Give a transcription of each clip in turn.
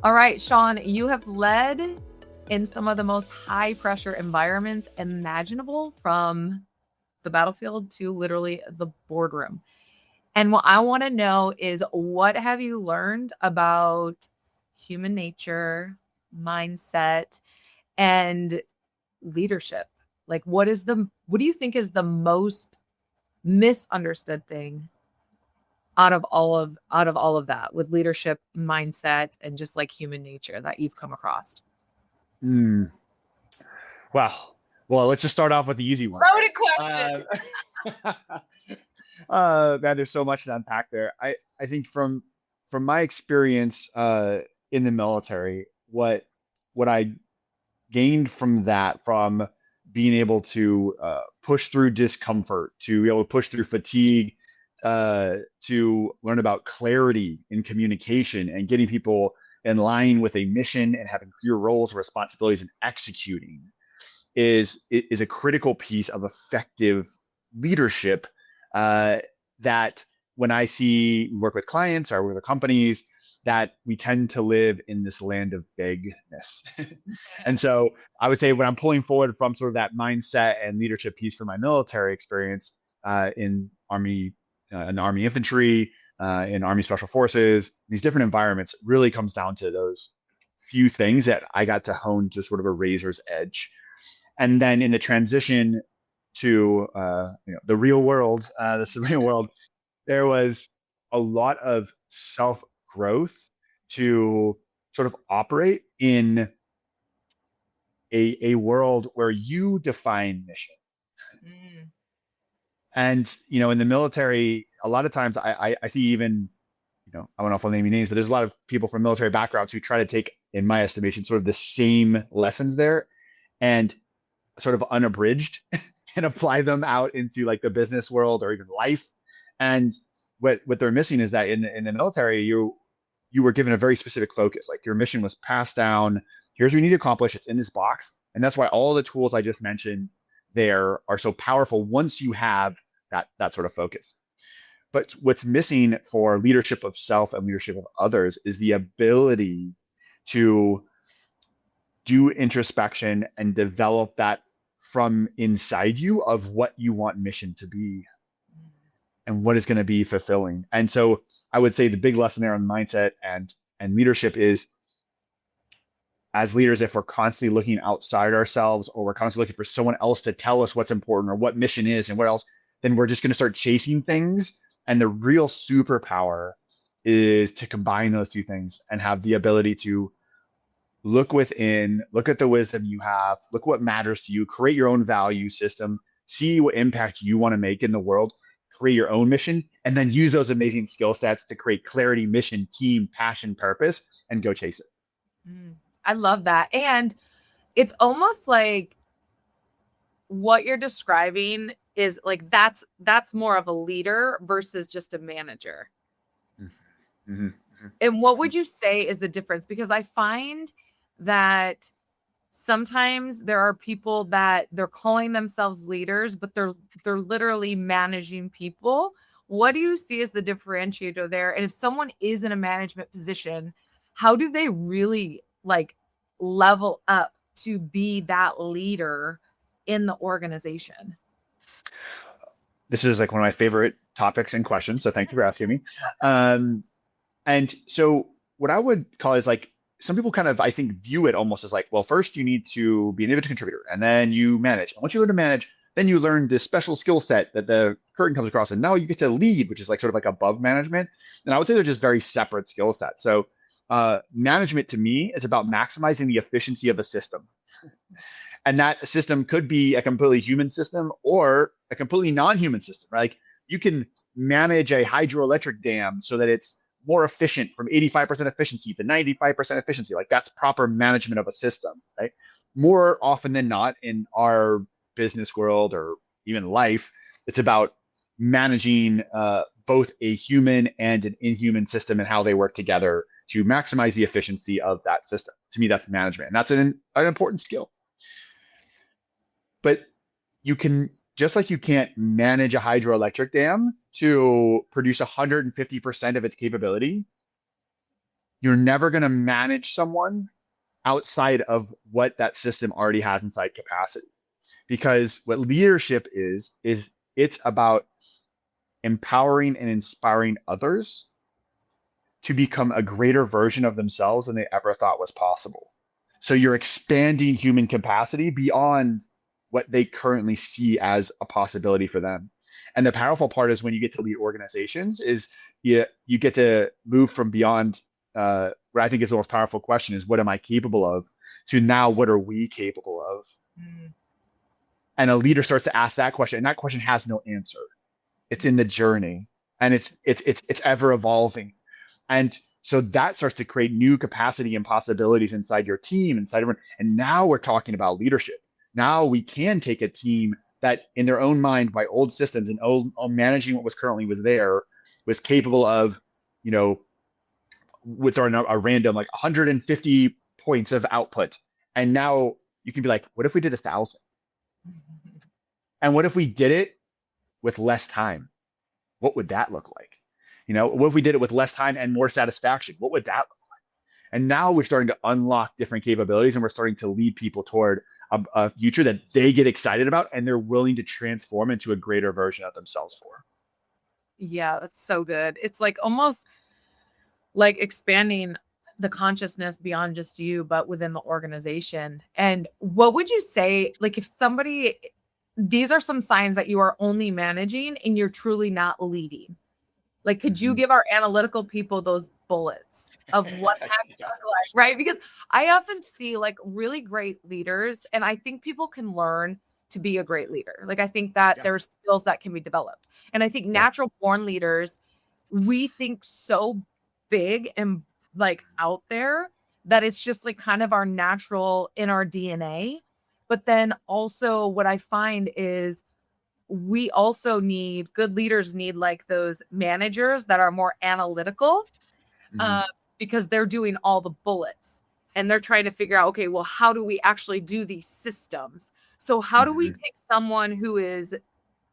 All right, Sean, you have led in some of the most high pressure environments imaginable, from the battlefield to literally the boardroom. And what I want to know is, what have you learned about human nature, mindset, and leadership? Like, what do you think is the most misunderstood thing out of all of that, with leadership, mindset, and just like human nature, that you've come across? Hmm. Well, let's just start off with the easy ones, Loaded right? question. Man, there's so much to unpack there. I think from my experience in the military, what I gained from that, from being able to push through discomfort, to be able to push through fatigue, to learn about clarity in communication and getting people in line with a mission and having clear roles, responsibilities, and executing is a critical piece of effective leadership. Uh, that when I see work with clients or with companies, that we tend to live in this land of vagueness. And so I would say, when I'm pulling forward from sort of that mindset and leadership piece from my military experience in Army infantry, in Army Special Forces, these different environments, really comes down to those few things that I got to hone to sort of a razor's edge. And then in the transition to the real world, this real world, there was a lot of self growth to sort of operate in a world where you define mission. Mm. And in the military, a lot of times I see, even, I don't know if I'll name any names, but there's a lot of people from military backgrounds who try to take, in my estimation, sort of the same lessons there, and sort of unabridged, and apply them out into like the business world or even life. And what they're missing is that in the military, you were given a very specific focus. Like, your mission was passed down. Here's what you need to accomplish. It's in this box. And that's why all the tools I just mentioned there are so powerful once you have that sort of focus. But what's missing for leadership of self and leadership of others is the ability to do introspection and develop that from inside you, of what you want mission to be and what is going to be fulfilling. And so I would say the big lesson there on mindset and leadership is, as leaders, if we're constantly looking outside ourselves, or we're constantly looking for someone else to tell us what's important or what mission is and what else, then we're just going to start chasing things. And the real superpower is to combine those two things and have the ability to look within, look at the wisdom you have, look what matters to you, create your own value system, see what impact you want to make in the world, create your own mission, and then use those amazing skill sets to create clarity, mission, team, passion, purpose, and go chase it. Mm. I love that. And it's almost like what you're describing is like, that's more of a leader versus just a manager. Mm-hmm. Mm-hmm. And what would you say is the difference? Because I find that sometimes there are people that they're calling themselves leaders, but they're literally managing people. What do you see as the differentiator there? And if someone is in a management position, how do they really like level up to be that leader in the organization? This is like one of my favorite topics and questions, so thank you for asking me. Um, And so what I would call is, like, some people kind of, I think, view it almost as like, well, first you need to be an individual contributor, and then you manage. And once you learn to manage, then you learn this special skill set that the curtain comes across, and now you get to lead, which is like sort of like above management. And I would say they're just very separate skill sets. So management to me is about maximizing the efficiency of a system. And that system could be a completely human system or a completely non-human system, right? Like, you can manage a hydroelectric dam so that it's more efficient, from 85% efficiency to 95% efficiency. Like, that's proper management of a system, right? More often than not in our business world or even life, it's about managing both a human and an inhuman system and how they work together to maximize the efficiency of that system. To me, that's management. And that's an important skill. But you can, just like you can't manage a hydroelectric dam to produce 150% of its capability, you're never going to manage someone outside of what that system already has inside capacity. Because what leadership is it's about empowering and inspiring others to become a greater version of themselves than they ever thought was possible. So you're expanding human capacity beyond what they currently see as a possibility for them. And the powerful part is when you get to lead organizations is you get to move from beyond what I think is the most powerful question is what am I capable of to now what are we capable of? Mm. And a leader starts to ask that question, and that question has no answer. It's in the journey, and it's ever evolving. And so that starts to create new capacity and possibilities inside your team, inside everyone. And now we're talking about leadership. Now we can take a team that, in their own mind, by old systems and managing what was currently was there, was capable of, you know, with a random like 150 points of output. And now you can be like, what if we did 1,000? And what if we did it with less time? What would that look like? You know, what if we did it with less time and more satisfaction? What would that look like? And now we're starting to unlock different capabilities and we're starting to lead people toward a future that they get excited about and they're willing to transform into a greater version of themselves for. Yeah, that's so good. It's like almost like expanding the consciousness beyond just you, but within the organization. And what would you say, like, if somebody, these are some signs that you are only managing and you're truly not leading? Like, could you Mm-hmm. give our analytical people those bullets of what that could Yeah. look like? Right. Because I often see like really great leaders, and I think people can learn to be a great leader. Like, I think that Yeah. there's skills that can be developed. And I think Yeah. natural born leaders, we think so big and like out there that it's just like kind of our natural in our DNA. But then also, what I find is we also need good leaders need like those managers that are more analytical Mm-hmm. uh, because they're doing all the bullets and they're trying to figure out, okay, well, how do we actually do these systems? So how do we Mm-hmm. take someone who is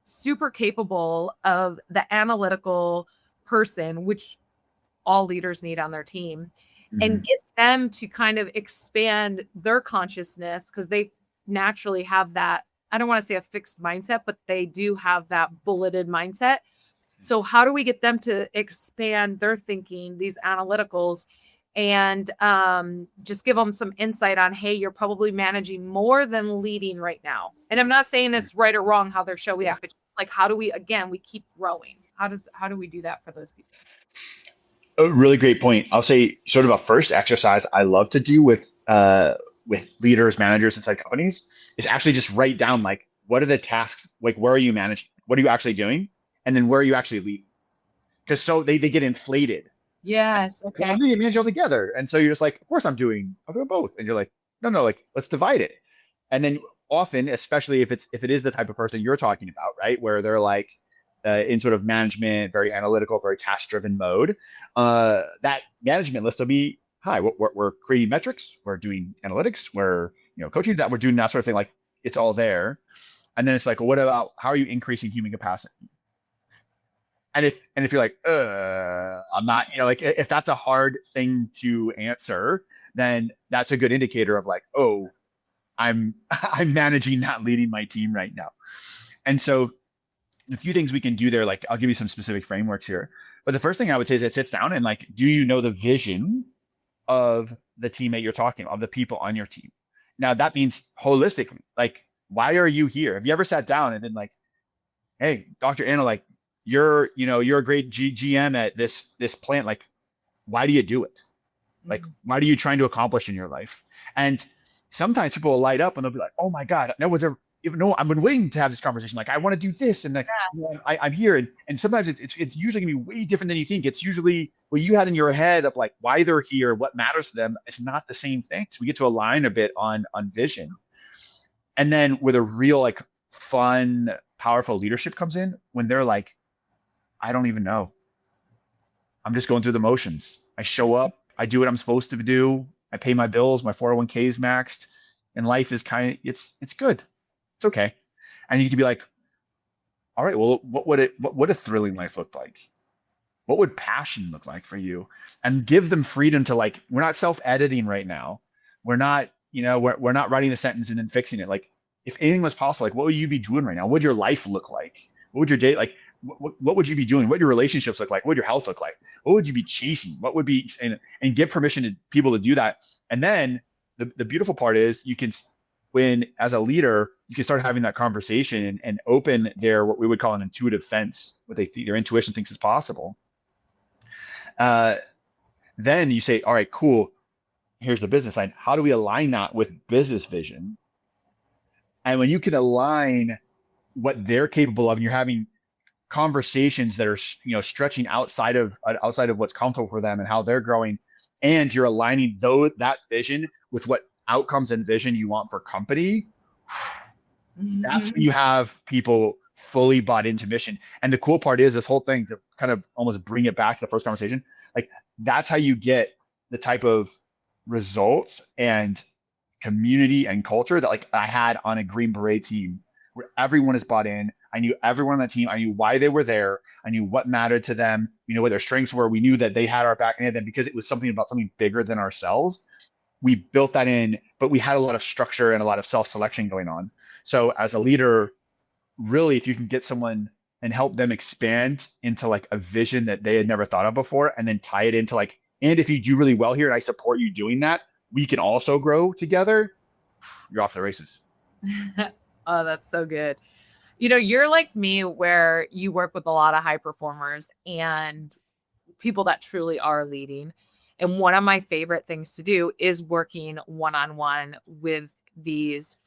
super capable of the analytical person, which all leaders need on their team, Mm-hmm. and get them to kind of expand their consciousness because they naturally have that. I don't want to say a fixed mindset, but they do have that bulleted mindset. So, how do we get them to expand their thinking, these analyticals, and just give them some insight on, hey, you're probably managing more than leading right now. And I'm not saying it's right or wrong how they're showing Yeah. up, but like, how do we, again, we keep growing? How do we do that for those people? A really great point. I'll say sort of a first exercise I love to do with leaders, managers inside companies is actually just write down like what are the tasks, like where are you managing? What are you actually doing? And then where are you actually leading? Because so they get inflated. And, Yes. well, I'm Okay. doing manage all together. And so you're just like, of course I'm doing both. And you're like, no, like let's divide it. And then often, especially if it is the type of person you're talking about, right, where they're like in sort of management, very analytical, very task driven mode, that management list will be hi. We're creating metrics, we're doing analytics, we're coaching that, we're doing that sort of thing. Like it's all there. And then it's like, well, what about how are you increasing human capacity? And if you're like, I'm not, like if that's a hard thing to answer, then that's a good indicator of like, oh, I'm I'm managing, not leading my team right now. And so a few things we can do there, like I'll give you some specific frameworks here. But the first thing I would say is it sits down and like, do you know the vision of the teammate you're talking, of the people on your team? Now that means holistically, like, why are you here? Have you ever sat down and been like, hey, Dr. Anna, like you're a great GM at this plant. Like, why do you do it? Like, Mhm. what are you trying to accomplish in your life? And sometimes people will light up and they'll be like, oh my God, no one's ever, even no, I've been waiting to have this conversation. Like, I want to do this. And like, I'm here. And sometimes it's usually gonna be way different than you think. It's usually what you had in your head of like why they're here, what matters to them. It's not the same thing. So we get to align a bit on vision. And then where the real like fun, powerful leadership comes in when they're like, I don't even know. I'm just going through the motions. I show up, I do what I'm supposed to do, I pay my bills, my 401k is maxed, and life is kind of it's good. It's okay. And you can be like, all right, well, what would a thrilling life look like? What would passion look like for you? And give them freedom to like, we're not self-editing right now. We're not, we're not writing the sentence and then fixing it. Like if anything was possible, like what would you be doing right now? What would your life look like? What would your day like? What would you be doing? What would your relationships look like? What would your health look like? What would you be chasing? What would be and give permission to people to do that. And then the beautiful part is you can, when as a leader, you can start having that conversation and open their what we would call an intuitive fence, what their intuition thinks is possible. Then you say, all right, cool. Here's the business line. How do we align that with business vision? And when you can align what they're capable of, and you're having conversations that are, stretching outside of what's comfortable for them and how they're growing, and you're aligning that vision with what outcomes and vision you want for company, that's when you have people fully bought into mission. And the cool part is this whole thing, to kind of almost bring it back to the first conversation, like that's how you get the type of results and community and culture that like I had on a Green Beret team where everyone is bought in. I knew everyone on the team. I knew why they were there. I knew what mattered to them. What their strengths were. We knew that they had our back, and then because it was something about something bigger than ourselves, we built that in, but we had a lot of structure and a lot of self-selection going on. So as a leader, really, if you can get someone and help them expand into like a vision that they had never thought of before, and then tie it into like, and if you do really well here and I support you doing that, we can also grow together, you're off the races. Oh, that's so good. You're like me where you work with a lot of high performers and people that truly are leading. And one of my favorite things to do is working one-on-one with these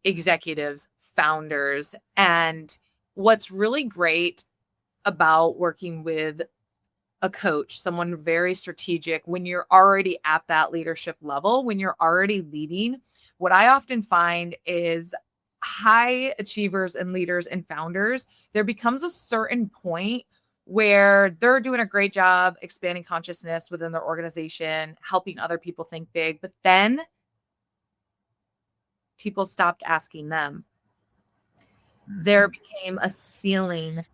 executives, founders. And what's really great about working with a coach, someone very strategic, when you're already at that leadership level, when you're already leading, what I often find is high achievers and leaders and founders, there becomes a certain point where they're doing a great job expanding consciousness within their organization, helping other people think big, but then people stopped asking them. There became a ceiling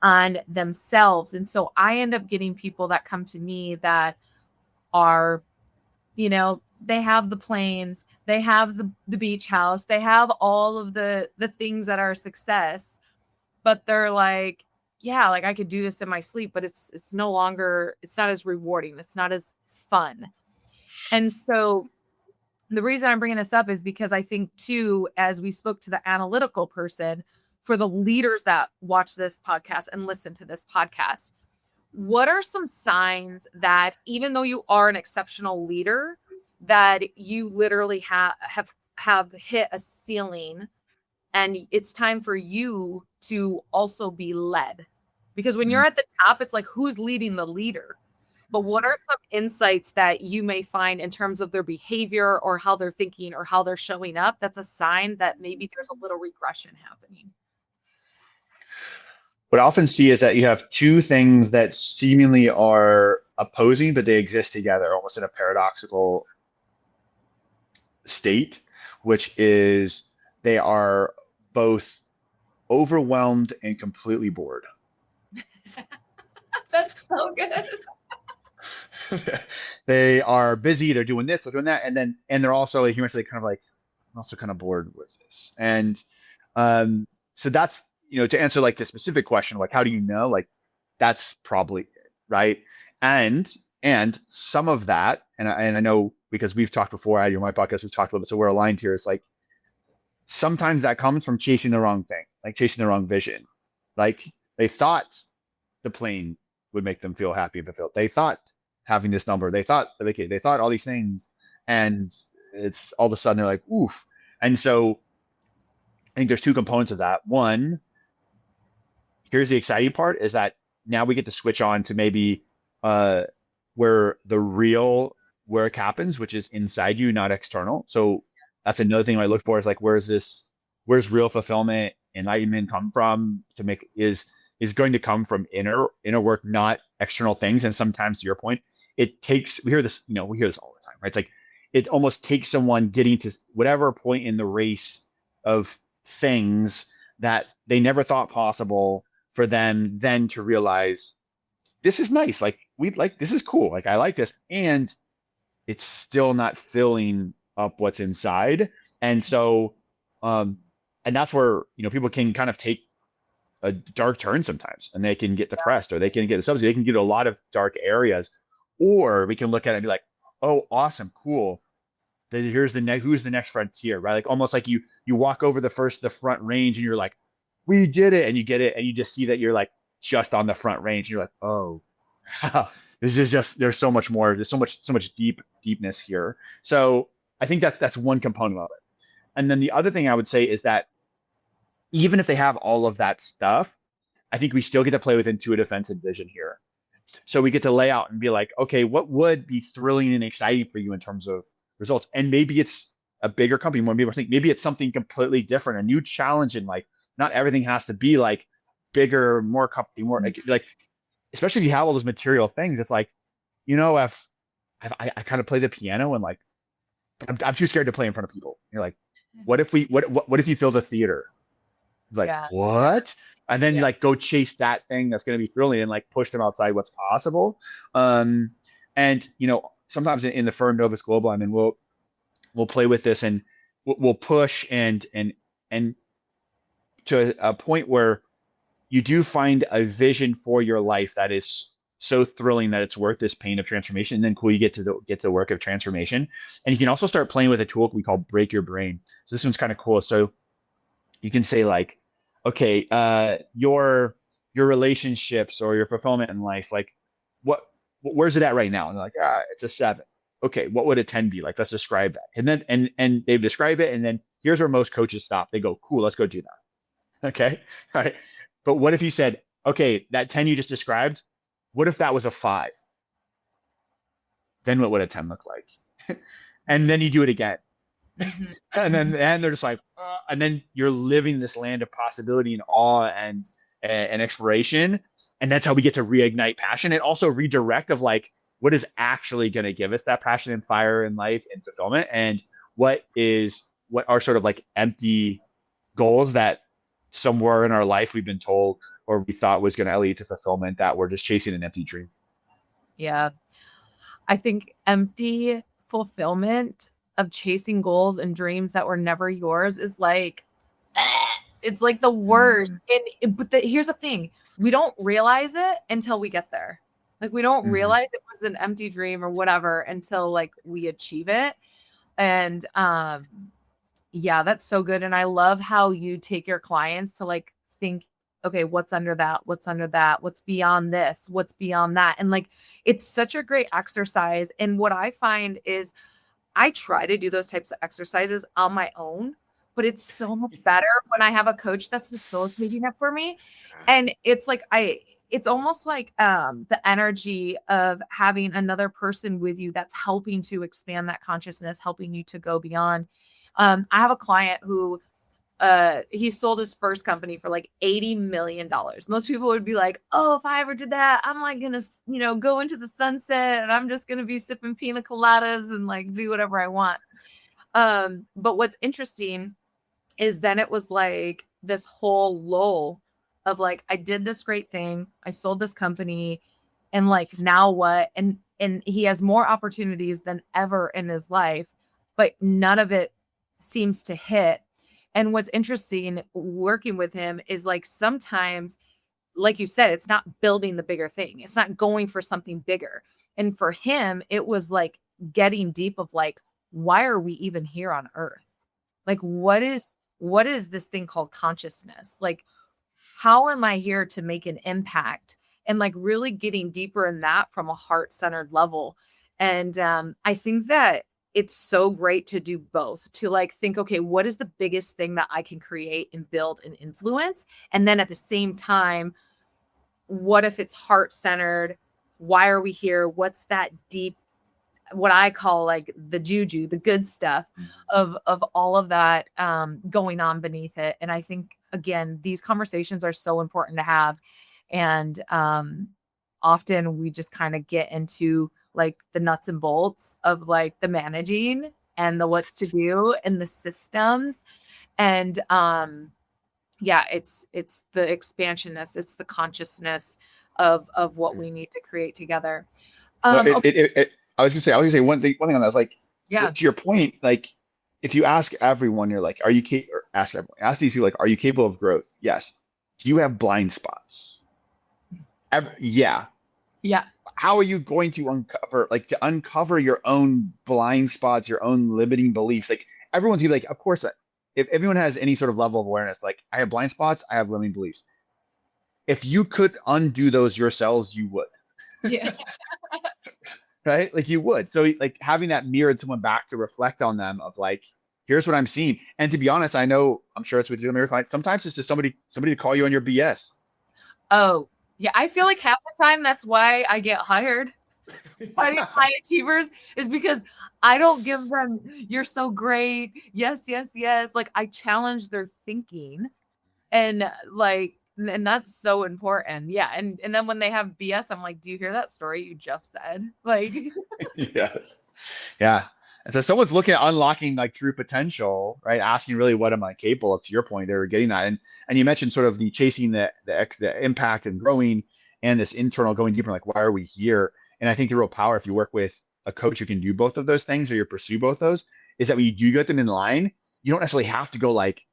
on themselves. And so I end up getting people that come to me that are, they have the planes, they have the beach house, they have all of the things that are success, but they're like, yeah, like I could do this in my sleep, but it's no longer, it's not as rewarding. It's not as fun. And so the reason I'm bringing this up is because I think too, as we spoke to the analytical person, for the leaders that watch this podcast and listen to this podcast, what are some signs that even though you are an exceptional leader, that you literally have hit a ceiling and it's time for you to also be led? Because when you're at the top, it's like, who's leading the leader? But what are some insights that you may find in terms of their behavior or how they're thinking or how they're showing up? That's a sign that maybe there's a little regression happening. What I often see is that you have two things that seemingly are opposing, but they exist together almost in a paradoxical state, which is they are both overwhelmed and completely bored. That's so good. They are busy, they're doing this, they're doing that, and they're also like, humorously kind of like, I'm also kind of bored with this. And so that's, to answer like the specific question, like how do you know? Like that's probably it, right? And some of that, and I know because we've talked before at my podcast, we've talked a little bit, so we're aligned here. It's like sometimes that comes from chasing the wrong thing, like chasing the wrong vision. Like they thought the plane would make them feel happy and fulfilled. They thought having this number, they thought they thought all these things, and it's all of a sudden they're like, oof. And so I think there's two components of that. One, here's the exciting part, is that now we get to switch on to maybe where the real work happens, which is inside you, not external. So that's another thing I look for, is like, where's real fulfillment, enlightenment come from? Is going to come from inner work, not external things. And sometimes, to your point, it takes, we hear this all the time, right? It's like, it almost takes someone getting to whatever point in the race of things that they never thought possible for them then to realize this is nice. Like we like this is cool. Like I like this, and it's still not filling up what's inside. And so, um, and that's where people can kind of take a dark turn sometimes, and they can get depressed, or they can get a subsidy. They can get a lot of dark areas, or we can look at it and be like, oh, awesome, cool. Here's who's the next frontier, right? Like almost like you walk over the front range, and you're like, we did it, and you get it, and you just see that you're like just on the front range. And you're like, oh, this is just there's so much more. There's so much deepness here. So I think that's one component of it. And then the other thing I would say is that even if they have all of that stuff, I think we still get to play with intuitive defense and vision here. So we get to lay out and be like, okay, what would be thrilling and exciting for you in terms of results? And maybe it's a bigger company, more people think. Maybe it's something completely different, a new challenge in like not everything has to be like bigger, more company, more like especially if you have all those material things. It's like, if I kind of play the piano and like I'm too scared to play in front of people. You're like, what if you fill the theater? It's like, Yeah. what? And then like go chase that thing that's going to be thrilling and like push them outside what's possible. And sometimes in the firm Novus Global, I mean, we'll play with this, and we'll push and to a point where you do find a vision for your life that is so thrilling that it's worth this pain of transformation. And then cool, you get to work of transformation. And you can also start playing with a tool we call break your brain. So this one's kind of cool. So you can say like, okay, your relationships or your fulfillment in life, like where's it at right now? And they're like, it's a 7. Okay, what would a 10 be like? Let's describe that. And then and they describe it, and then here's where most coaches stop. They go, cool, let's go do that. Okay. All right. But what if you said, okay, that 10 you just described, what if that was a 5? Then what would a 10 look like? And then you do it again. And they're just like, and then you're living this land of possibility and awe and exploration. And that's how we get to reignite passion and also redirect of like, what is actually going to give us that passion and fire in life and fulfillment, and what are sort of like empty goals that somewhere in our life we've been told or we thought was going to lead to fulfillment, that we're just chasing an empty dream. Yeah. I think empty fulfillment of chasing goals and dreams that were never yours is like, it's like the worst. But here's the thing. We don't realize it until we get there. Like we don't realize it was an empty dream or whatever until like we achieve it. And yeah, that's so good. And I love how you take your clients to like think, okay, what's under that? What's under that? What's beyond this? What's beyond that? And like, it's such a great exercise. And what I find is I try to do those types of exercises on my own, but it's so much better when I have a coach that's facilitating it for me. And it's like, it's almost like the energy of having another person with you that's helping to expand that consciousness, helping you to go beyond. I have a client who he sold his first company for like $80 million. Most people would be like, oh, if I ever did that, I'm like gonna, go into the sunset and I'm just gonna be sipping pina coladas and like do whatever I want. But what's interesting is then it was like this whole lull of like, I did this great thing, I sold this company, and like now what? And he has more opportunities than ever in his life, but none of it seems to hit. And what's interesting working with him is like sometimes, like you said, it's not building the bigger thing. It's not going for something bigger. And for him, it was like getting deep of like, why are we even here on earth? Like, what is this thing called consciousness? Like, how am I here to make an impact? And like really getting deeper in that from a heart-centered level. And I think that it's so great to do both, to like think, okay, what is the biggest thing that I can create and build and influence? And then at the same time, what if it's heart-centered? Why are we here? What's that deep, what I call like the juju, the good stuff of all of that going on beneath it. And I think, again, these conversations are so important to have. And often we just kind of get into like the nuts and bolts of like the managing and the what's to do and the systems. And yeah, it's the expansionness, it's the consciousness of what we need to create together. No, Okay, I was gonna say one thing on that is like, yeah. to your point, like if you ask everyone, you're like, are you or ask everyone, ask these people, like, are you capable of growth? Yes. Do you have blind spots? Yeah. Yeah. How are you going to uncover your own blind spots, your own limiting beliefs? Like everyone's gonna be like, of course, if everyone has any sort of level of awareness, like I have blind spots, I have limiting beliefs. If you could undo those yourselves, you would. Yeah. Right? Like you would. So like having that mirrored someone back to reflect on them of like, here's what I'm seeing. And to be honest, I know I'm sure it's with your mirror clients. Sometimes it's just somebody to call you on your BS. Oh, yeah. I feel like half the time that's why I get hired by these high achievers is because I don't give them, you're so great. Yes, yes, yes. Like I challenge their thinking and and that's so important. Yeah. And then when they have BS, I'm like, do you hear that story you just said? Like, Yes. Yeah. And so someone's looking at unlocking like true potential, right? Asking really what am I capable of? To your point, they were getting that. And you mentioned sort of the chasing the impact and growing and this internal going deeper, like why are we here? And I think the real power, if you work with a coach who can do both of those things or you pursue both those, is that when you do get them in line, you don't necessarily have to go like,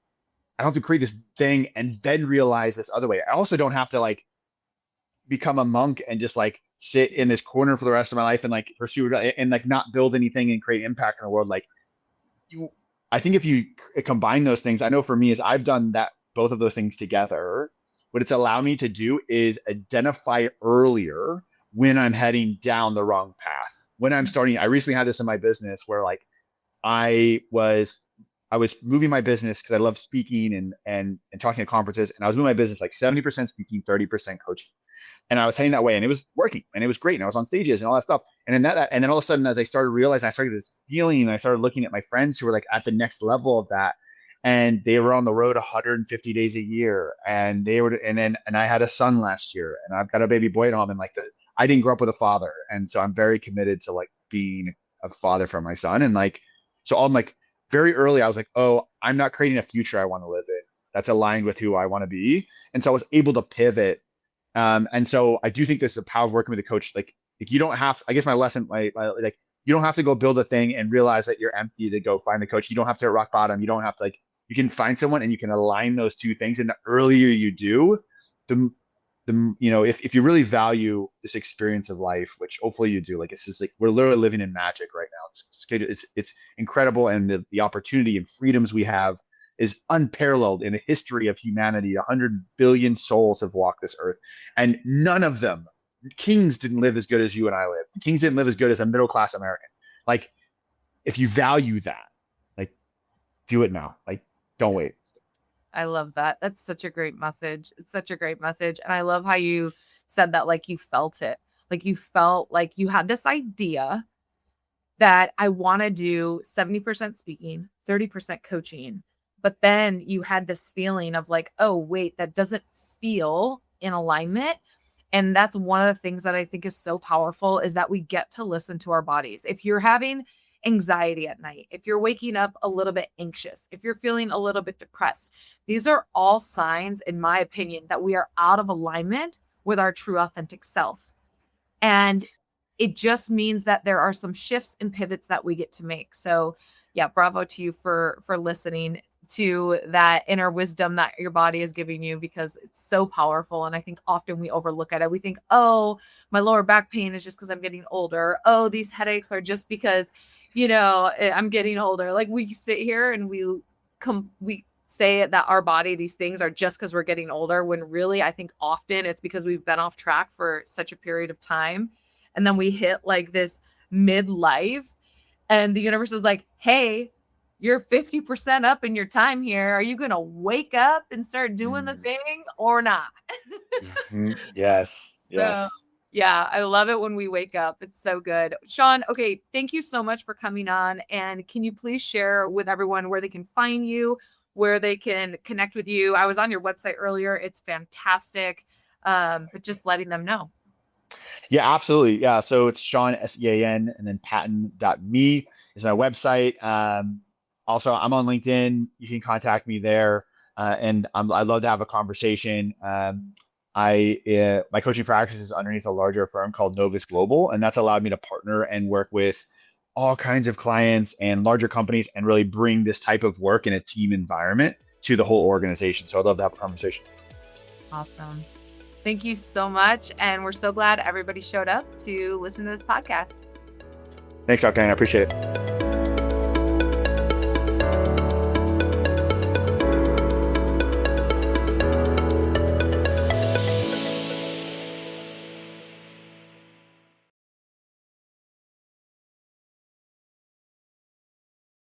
I don't have to create this thing and then realize this other way. I also don't have to like become a monk and just like sit in this corner for the rest of my life and like pursue it and like not build anything and create impact in the world. Like you, I think if you combine those things, I know for me is I've done that both of those things together. What it's allowed me to do is identify earlier when I'm heading down the wrong path. When I'm starting, I recently had this in my business where like I was I was moving my business because I love speaking and talking at conferences, and I was moving my business like 70% speaking, 30% coaching. And I was heading that way, and it was working, and it was great, and I was on stages and all that stuff. And then and then all of a sudden, as I started realizing, I started this feeling, and I started looking at my friends who were like at the next level of that, and they were on the road 150 days a year, and and I had a son last year, and I've got a baby boy at home, and I didn't grow up with a father, and so I'm very committed to like being a father for my son, and like so I'm like very early, I was like, oh, I'm not creating a future I want to live in that's aligned with who I want to be, and so I was able to pivot and so I do think there's the power of working with a coach. Like you don't have, I guess my lesson, like you don't have to go build a thing and realize that you're empty to go find a coach. You don't have to hit rock bottom. You don't have to you can find someone and you can align those two things. And the earlier you do, the, if you really value this experience of life, which hopefully you do, like, it's just like, we're literally living in magic right now. It's incredible. And the opportunity and freedoms we have is unparalleled in the history of humanity. 100 billion souls have walked this earth, and none of them, kings didn't live as good as you and I live. Kings didn't live as good as a middle class American. Like, if you value that, like, do it now. Like, don't wait. I love that. That's such a great message. It's such a great message. And I love how you said that like you felt it. Like you felt like you had this idea that I want to do 70% speaking, 30% coaching. But then you had this feeling of like, oh, wait, that doesn't feel in alignment. And that's one of the things that I think is so powerful is that we get to listen to our bodies. If you're having anxiety at night, if you're waking up a little bit anxious, if you're feeling a little bit depressed, these are all signs, in my opinion, that we are out of alignment with our true authentic self. And it just means that there are some shifts and pivots that we get to make. So, yeah, bravo to you for listening to that inner wisdom that your body is giving you because it's so powerful. And I think often we overlook it. We think, oh, my lower back pain is just because I'm getting older. Oh, these headaches are just because, I'm getting older. Like we sit here and we say that our body, these things are just because we're getting older, when really I think often it's because we've been off track for such a period of time. And then we hit like this midlife and the universe is like, hey, you're 50% up in your time here. Are you going to wake up and start doing the thing or not? Yes. So, Yes. yeah, I love it when we wake up. It's so good. Sean, okay, thank you so much for coming on. And can you please share with everyone where they can find you, where they can connect with you? I was on your website earlier. It's fantastic. But just letting them know. Yeah, absolutely. Yeah. So it's Sean, Sean, and then Patton.me is my website. Also, I'm on LinkedIn. You can contact me there. And I'd love to have a conversation. my coaching practice is underneath a larger firm called Novus Global, and that's allowed me to partner and work with all kinds of clients and larger companies and really bring this type of work in a team environment to the whole organization. So I'd love to have a conversation. Awesome. Thank you so much. And we're so glad everybody showed up to listen to this podcast. Thanks, Dr. I appreciate it.